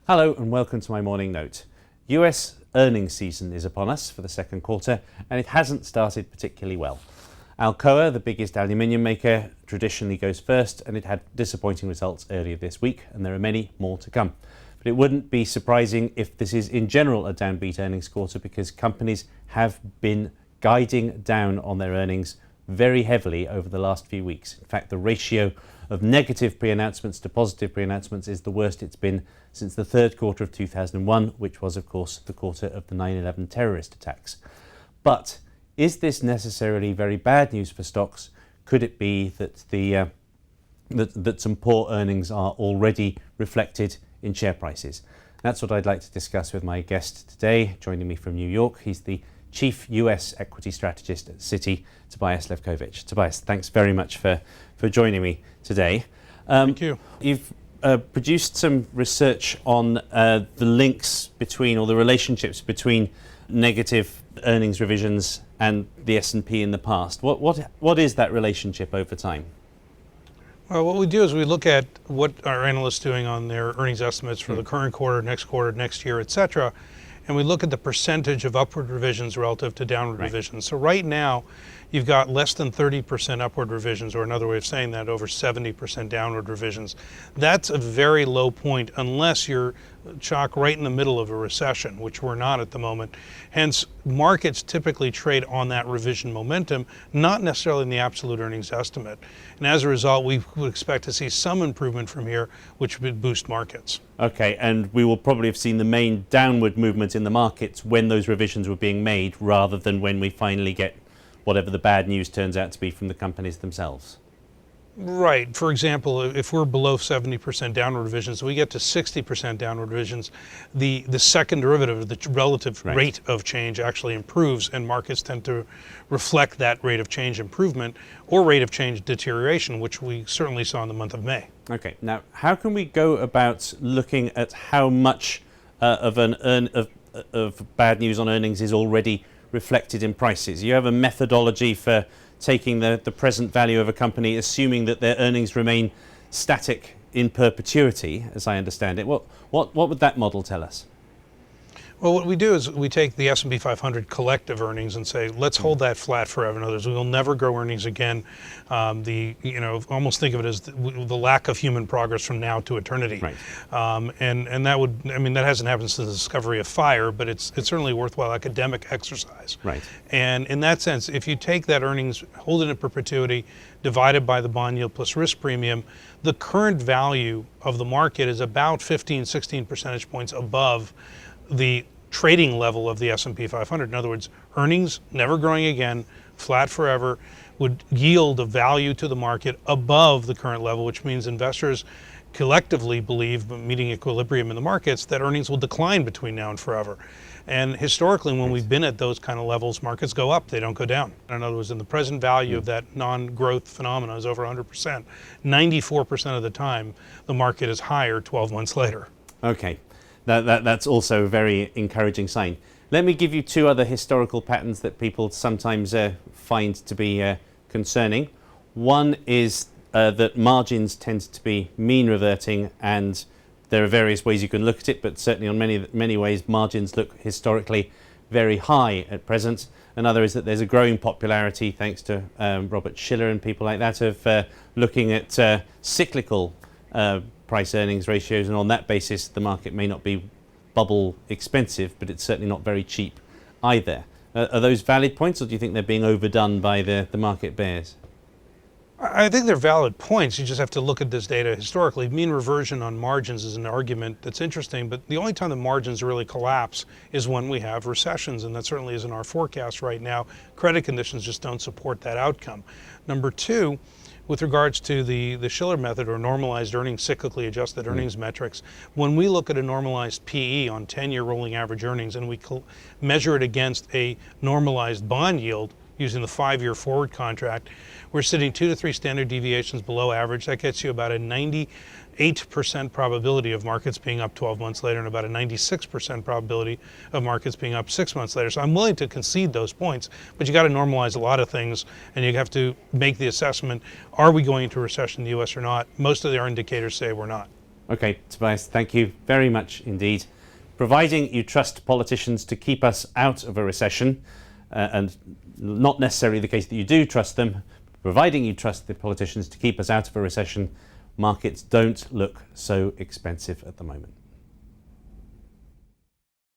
Hello and welcome to my morning note. US earnings season is upon us for the second quarter and it hasn't started particularly well. Alcoa, the biggest aluminium maker, traditionally goes first and it had disappointing results earlier this week and there are many more to come. But it wouldn't be surprising if this is in general a downbeat earnings quarter because companies have been guiding down on their earnings very heavily over the last few weeks. In fact, the ratio of negative pre-announcements to positive pre-announcements is the worst it's been since the third quarter of 2001, which was, of course, the quarter of the 9/11 terrorist attacks. But is this necessarily very bad news for stocks? Could it be that that some poor earnings are already reflected in share prices? That's what I'd like to discuss with my guest today. Joining me from New York, he's the Chief US Equity Strategist at Citi, Tobias Levkovich. Tobias, thanks very much for joining me today. Thank you. You've produced some research on the links between, or the relationships between, negative earnings revisions and the S&P in the past. What is that relationship over time? Well, what we do is we look at what our analysts doing on their earnings estimates for the current quarter, next year, et cetera, and we look at the percentage of upward revisions relative to downward revisions. So right now, you've got less than 30% upward revisions, or another way of saying that, over 70% downward revisions. That's a very low point unless you're chock right in the middle of a recession, which we're not at the moment. Hence, markets typically trade on that revision momentum, not necessarily in the absolute earnings estimate. And as a result, we would expect to see some improvement from here, which would boost markets. Okay, and we will probably have seen the main downward movement in the markets when those revisions were being made, rather than when we finally get whatever the bad news turns out to be from the companies themselves. Right. For example, if we're below 70% downward revisions, we get to 60% downward revisions, the second derivative, the relative rate of change, actually improves, and markets tend to reflect that rate of change improvement or rate of change deterioration, which we certainly saw in the month of May. Okay. Now, how can we go about looking at how much of bad news on earnings is already reflected in prices? You have a methodology for taking the present value of a company, assuming that their earnings remain static in perpetuity, as I understand it. What would that model tell us? Well, what we do is we take the S&P 500 collective earnings and say, let's hold that flat forever. In other words, we will never grow earnings again. Almost think of it as the lack of human progress from now to eternity. Right. And that would, that hasn't happened since the discovery of fire, but it's certainly a worthwhile academic exercise. Right. And in that sense, if you take that earnings, hold it in perpetuity, divided by the bond yield plus risk premium, the current value of the market is about 15, 16 percentage points above the trading level of the S&P 500. In other words, earnings never growing again, flat forever, would yield a value to the market above the current level, which means investors collectively believe, meeting equilibrium in the markets, that earnings will decline between now and forever. And historically, when we've been at those kind of levels, markets go up, they don't go down. In other words, in the present value of that non-growth phenomena is over 100%. 94% of the time, the market is higher 12 months later. Okay. That's also a very encouraging sign. Let me give you two other historical patterns that people sometimes find to be concerning. One is that margins tend to be mean reverting, and there are various ways you can look at it, but certainly on many ways margins look historically very high at present. Another is that there's a growing popularity, thanks to Robert Shiller and people like that, of looking at cyclical price earnings ratios, and on that basis the market may not be bubble expensive, but it's certainly not very cheap either. Are those valid points, or do you think they're being overdone by the market bears? I think they're valid points. You just have to look at this data historically. Mean reversion on margins is an argument that's interesting, but the only time the margins really collapse is when we have recessions, and that certainly isn't our forecast right now. Credit conditions just don't support that outcome. Number two, with regards to the Shiller method, or normalized earnings, cyclically adjusted earnings metrics, when we look at a normalized PE on 10-year rolling average earnings and we measure it against a normalized bond yield using the 5-year forward contract, we're sitting 2 to 3 standard deviations below average. That gets you about a 98% probability of markets being up 12 months later and about a 96% probability of markets being up 6 months later. So I'm willing to concede those points, but you got to normalize a lot of things, and you have to make the assessment, are we going into a recession in the US or not? Most of our indicators say we're not. Okay, Tobias, thank you very much indeed. Providing you trust politicians to keep us out of a recession, and not necessarily the case that you do trust them, providing you trust the politicians to keep us out of a recession, markets don't look so expensive at the moment.